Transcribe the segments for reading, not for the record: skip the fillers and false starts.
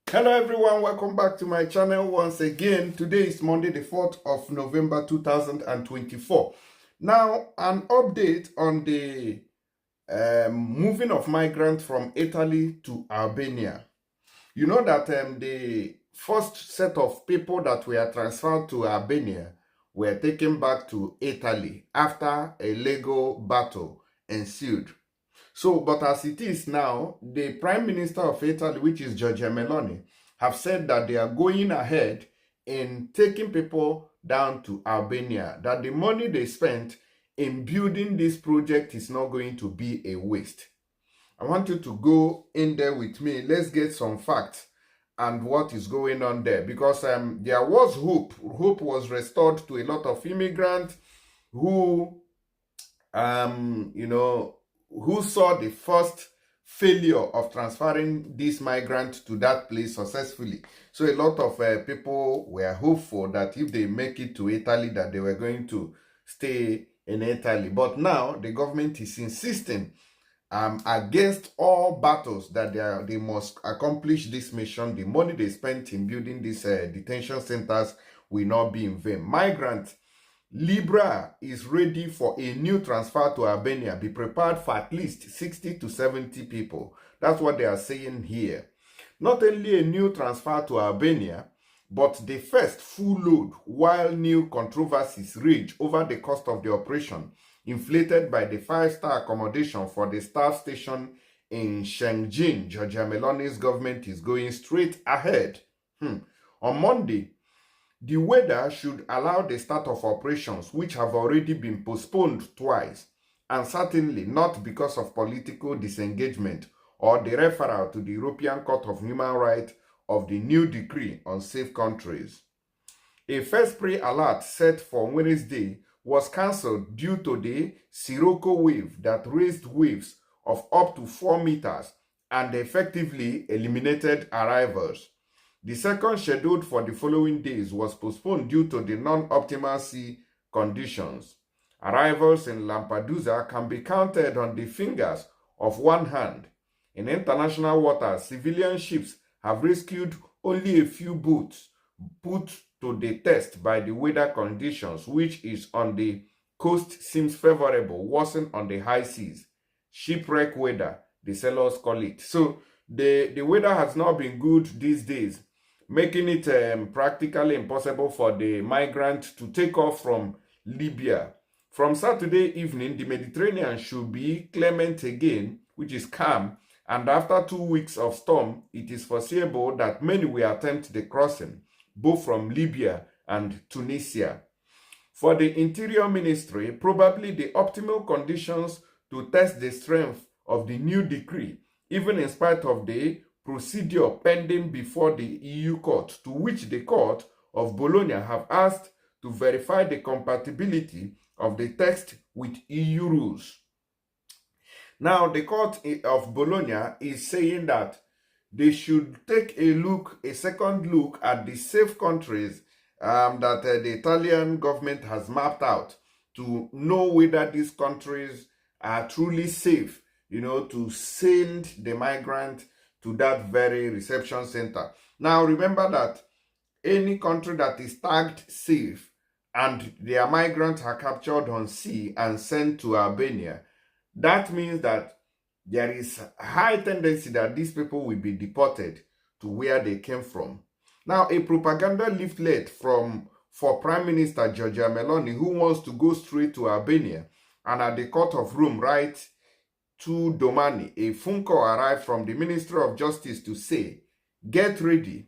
Hello everyone, welcome back to my channel once again. Today is Monday the 4th of November 2024. Now, an update on the moving of migrants from Italy to Albania. You know that the first set of people that were transferred to Albania were taken back to Italy after a legal battle ensued. So, but as it is now, the Prime Minister of Italy, which is Giorgia Meloni, have said that they are going ahead in taking people down to Albania, that the money they spent in building this project is not going to be a waste. I want you to go in there with me. Let's get some facts and what is going on there, because there was hope. Hope was restored to a lot of immigrants who, who saw the first failure of transferring this migrant to that place successfully. So a lot of people were hopeful that if they make it to Italy, that they were going to stay in Italy. But now the government is insisting against all battles that they must accomplish this mission. The money they spent in building these detention centers will not be in vain. Migrants, Libra is ready for a new transfer to Albania. Be prepared for at least 60 to 70 people. That's what they are saying here. Not only a new transfer to Albania, but the first full load, while new controversies rage over the cost of the operation, inflated by the 5-star accommodation for the staff station in Shenzhen. Giorgia Meloni's government is going straight ahead. On Monday, the weather should allow the start of operations, which have already been postponed twice, and certainly not because of political disengagement or the referral to the European Court of Human Rights of the new decree on safe countries. A first spray alert set for Wednesday was cancelled due to the Sirocco wave that raised waves of up to 4 meters and effectively eliminated arrivals. The second, scheduled for the following days, was postponed due to the non-optimal sea conditions. Arrivals in Lampedusa can be counted on the fingers of one hand. In international waters, civilian ships have rescued only a few boats put to the test by the weather conditions, which is on the coast seems favorable, worsen on the high seas. Shipwreck weather, the sailors call it. So the weather has not been good these days, making it practically impossible for the migrants to take off from Libya. From Saturday evening, the Mediterranean should be clement again, which is calm, and after 2 weeks of storm, it is foreseeable that many will attempt the crossing, both from Libya and Tunisia. For the Interior Ministry, probably the optimal conditions to test the strength of the new decree, even in spite of the procedure pending before the EU court, to which the court of Bologna have asked to verify the compatibility of the text with EU rules. Now, the court of Bologna is saying that they should take a second look at the safe countries that the Italian government has mapped out to know whether these countries are truly safe, to send the migrant to that very reception center. Now, remember that any country that is tagged safe and their migrants are captured on sea and sent to Albania, that means that there is a high tendency that these people will be deported to where they came from. Now, a propaganda leaflet for Prime Minister Giorgia Meloni, who wants to go straight to Albania, and at the Court of Rome writes to Domani, a phone call arrived from the Ministry of Justice to say, get ready,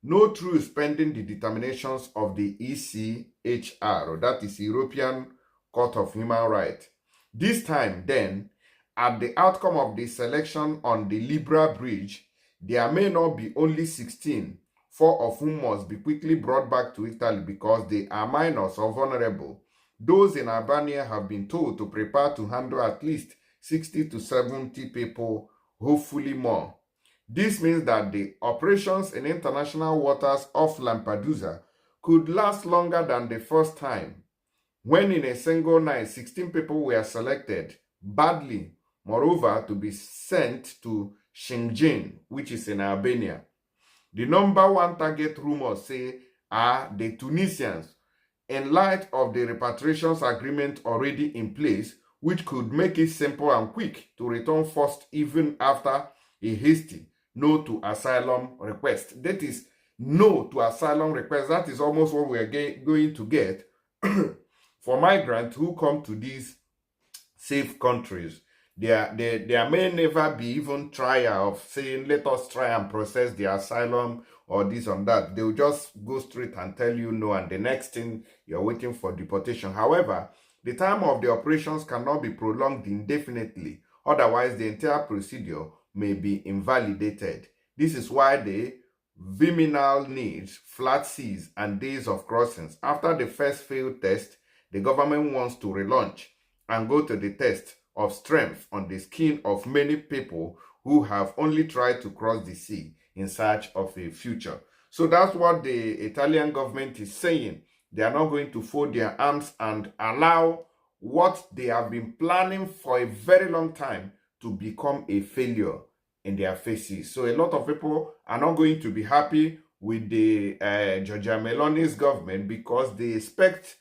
no truce pending the determinations of the ECHR, that is European Court of Human Rights. This time, then, at the outcome of the selection on the Libra Bridge, there may not be only 16, 4 of whom must be quickly brought back to Italy because they are minors or vulnerable. Those in Albania have been told to prepare to handle at least 60 to 70 people, hopefully more. This means that the operations in international waters off Lampedusa could last longer than the first time, when in a single night 16 people were selected, badly, moreover, to be sent to Shenzhen, which is in Albania. The number one target rumors say are the Tunisians, in light of the repatriations agreement already in place, which could make it simple and quick to return first even after a hasty no to asylum request. That is, no to asylum request. That is almost what we are going to get for migrants who come to these safe countries. There may never be even trial of saying, let us try and process the asylum or this and that. They'll just go straight and tell you no, and the next thing, you're waiting for deportation. However, the time of the operations cannot be prolonged indefinitely. Otherwise, the entire procedure may be invalidated. This is why the viminal needs, flat seas, and days of crossings. After the first failed test, the government wants to relaunch and go to the test of strength on the skin of many people who have only tried to cross the sea in search of a future. So that's what the Italian government is saying. They are not going to fold their arms and allow what they have been planning for a very long time to become a failure in their faces. So a lot of people are not going to be happy with the Giorgia Meloni's government because they expect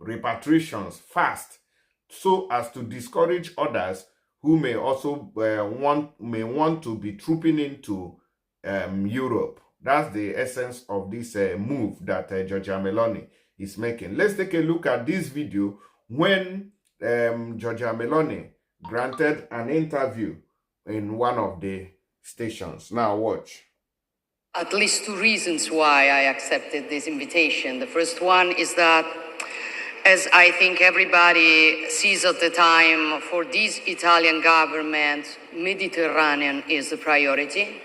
repatriations fast, so as to discourage others who may also want to be trooping into Europe. That's the essence of this move that Giorgia Meloni is making. Let's take a look at this video when Giorgia Meloni granted an interview in one of the stations. Now watch. At least two reasons why I accepted this invitation. The first one is that, as I think everybody sees at the time, for this Italian government, Mediterranean is a priority.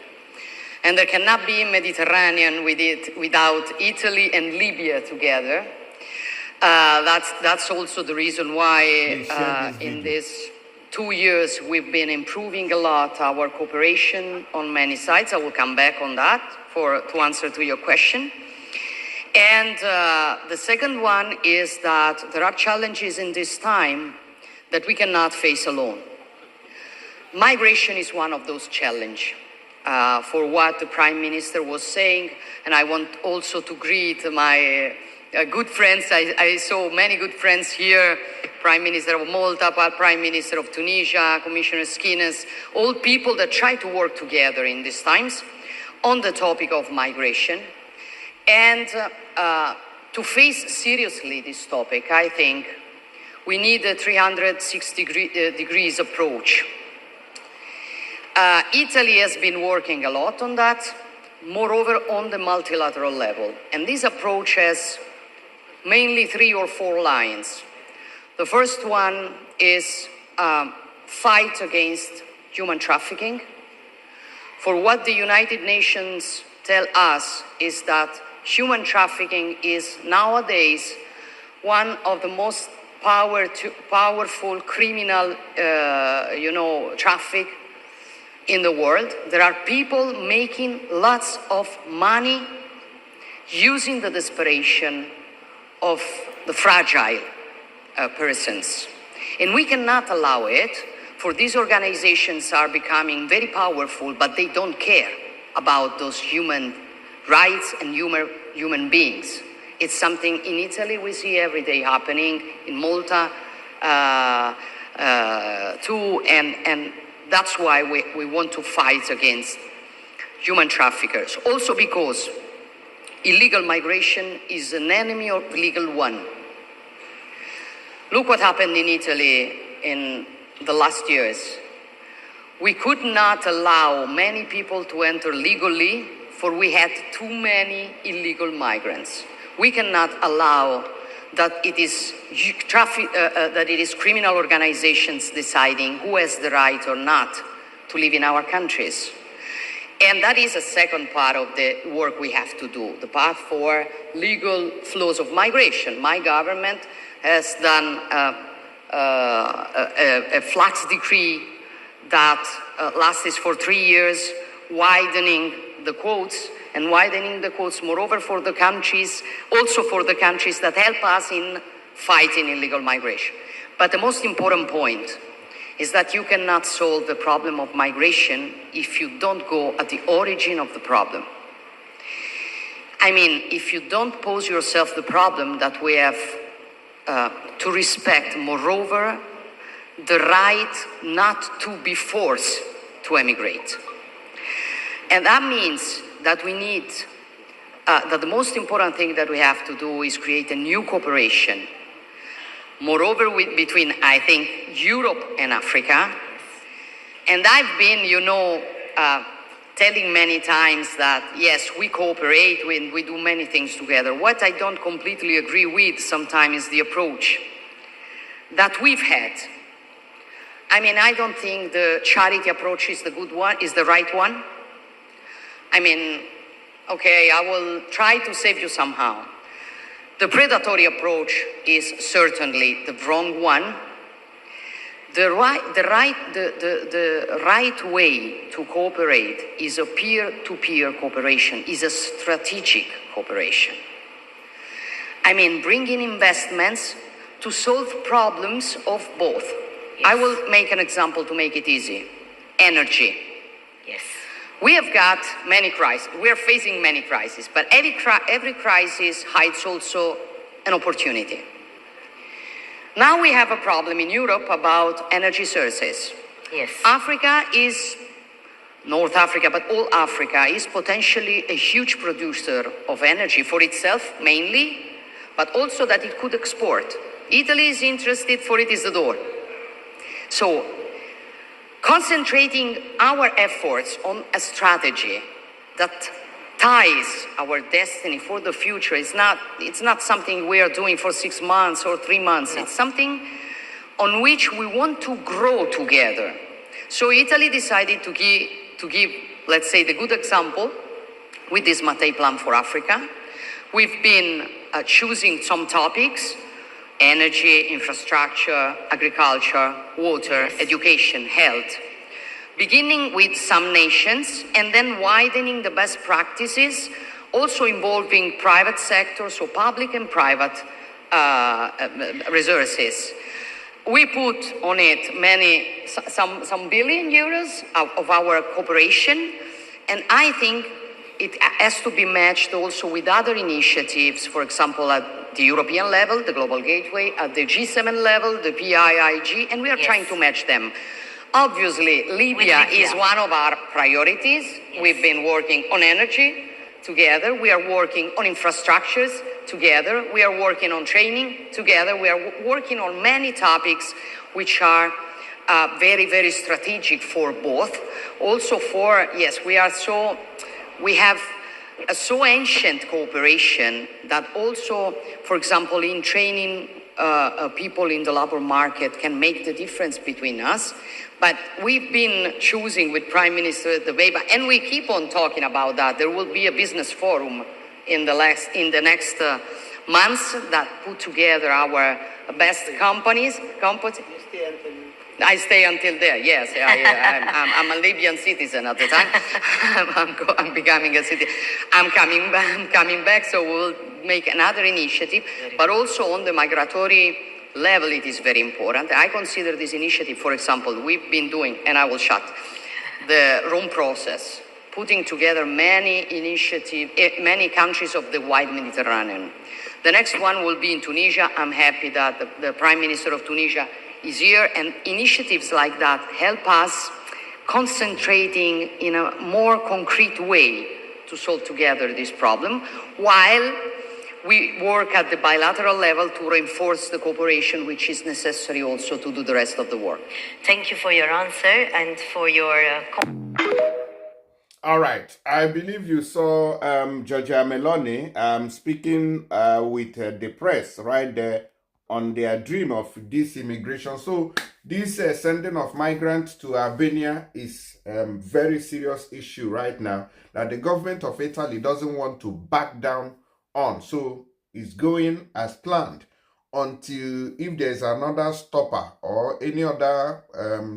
And there cannot be Mediterranean without Italy and Libya together. That's also the reason why in these 2 years we've been improving a lot our cooperation on many sides. I will come back on that to answer to your question. And the second one is that there are challenges in this time that we cannot face alone. Migration is one of those challenges. For what the Prime Minister was saying, and I want also to greet my good friends. I saw many good friends here, Prime Minister of Malta, Prime Minister of Tunisia, Commissioner Skinas, all people that try to work together in these times on the topic of migration. And to face seriously this topic, I think we need a 360 degrees approach. Italy has been working a lot on that, moreover on the multilateral level. And this approach has mainly 3 or 4 lines. The first one is fight against human trafficking. For what the United Nations tell us is that human trafficking is nowadays one of the most powerful criminal, traffic in the world. There are people making lots of money using the desperation of the fragile persons. And we cannot allow it, for these organizations are becoming very powerful, but they don't care about those human rights and human beings. It's something in Italy we see every day happening, in Malta too, and that's why we want to fight against human traffickers. Also because illegal migration is an enemy of legal one. Look what happened in Italy in the last years. We could not allow many people to enter legally, for we had too many illegal migrants. We cannot allow that it is criminal organizations deciding who has the right or not to live in our countries. And that is a second part of the work we have to do, the path for legal flows of migration. My government has done a flux decree that lasts for 3 years, widening the quotes moreover for the countries, also for the countries that help us in fighting illegal migration. But the most important point is that you cannot solve the problem of migration if you don't go at the origin of the problem. I mean, if you don't pose yourself the problem that we have to respect, moreover, the right not to be forced to emigrate. And that means that we need, that the most important thing that we have to do is create a new cooperation. Moreover, between, I think, Europe and Africa. And I've been, telling many times that, yes, we cooperate, we do many things together. What I don't completely agree with sometimes is the approach that we've had. I mean, I don't think the charity approach is the good one, is the right one. I mean, okay, I will try to save you somehow. The predatory approach is certainly the wrong one. The right way to cooperate is a peer-to-peer cooperation, is a strategic cooperation. I mean, bringing investments to solve problems of both. Yes. I will make an example to make it easy. Energy. Yes. We have got many crises. We are facing many crises, but every crisis hides also an opportunity. Now we have a problem in Europe about energy sources. Yes. Africa is, North Africa, but all Africa is potentially a huge producer of energy for itself mainly, but also that it could export. Italy is interested, for it is the door. So, concentrating our efforts on a strategy that ties our destiny for the future it's not something we are doing for 6 months or 3 months. No. It's something on which we want to grow together. So Italy decided to give, let's say, the good example with this Mattei Plan for Africa. We've been choosing some topics: energy, infrastructure, agriculture, water, yes, education, health. Beginning with some nations and then widening the best practices, also involving private sector, so public and private resources. We put on it some billion euros of our cooperation, and I think it has to be matched also with other initiatives, for example, at the European level, the Global Gateway, at the G7 level, the PIIG, and we are trying to match them. Obviously, Libya is one of our priorities. Yes. We've been working on energy together. We are working on infrastructures together. We are working on training together. We are working on many topics which are very, very strategic for both. Also for, yes, we have a so ancient cooperation that also, for example, in training people in the labor market can make the difference between us. But we've been choosing with Prime Minister Debeba, and we keep on talking about that. There will be a business forum in the next months that put together our best companies. I stay until there. Yes, I'm a Libyan citizen at the time. I'm becoming a citizen. I'm coming back. So we'll make another initiative, but also on the migratory level, it is very important. I consider this initiative, for example, we've been doing, and I will shut, the Rome process, putting together many initiatives, many countries of the wide Mediterranean. The next one will be in Tunisia. I'm happy that the Prime Minister of Tunisia is here, and initiatives like that help us concentrating in a more concrete way to solve together this problem, while we work at the bilateral level to reinforce the cooperation which is necessary also to do the rest of the work. Thank you for your answer and for your... All right. I believe you saw Giorgia Meloni speaking with the press right there on their dream of this immigration. So this sending of migrants to Albania is a very serious issue right now that the government of Italy doesn't want to back down on. So it's going as planned until if there's another stopper or any other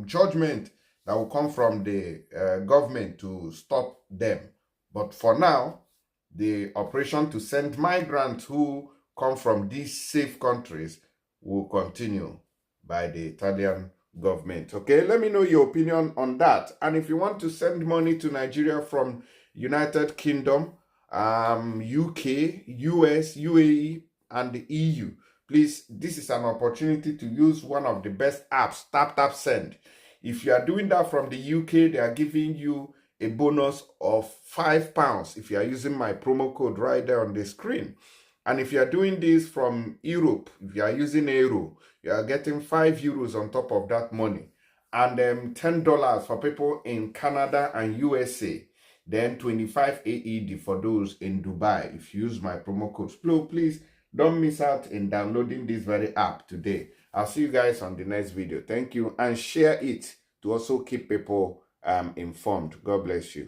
judgment that will come from the government to stop them. But for now, the operation to send migrants who come from these safe countries will continue by the Italian government. Okay, let me know your opinion on that. And if you want to send money to Nigeria from United Kingdom, UK, US, UAE, and the EU. Please, this is an opportunity to use one of the best apps, Tap Send. If you are doing that from the UK, they are giving you a bonus of £5 if you are using my promo code right there on the screen. And if you are doing this from Europe, if you are using Euro, you are getting €5 on top of that money. And $10 for people in Canada and USA. Then 25 AED for those in Dubai if you use my promo code SPLO. Please don't miss out in downloading this very app today. I'll see you guys on the next video. Thank you, and share it to also keep people informed. God bless you.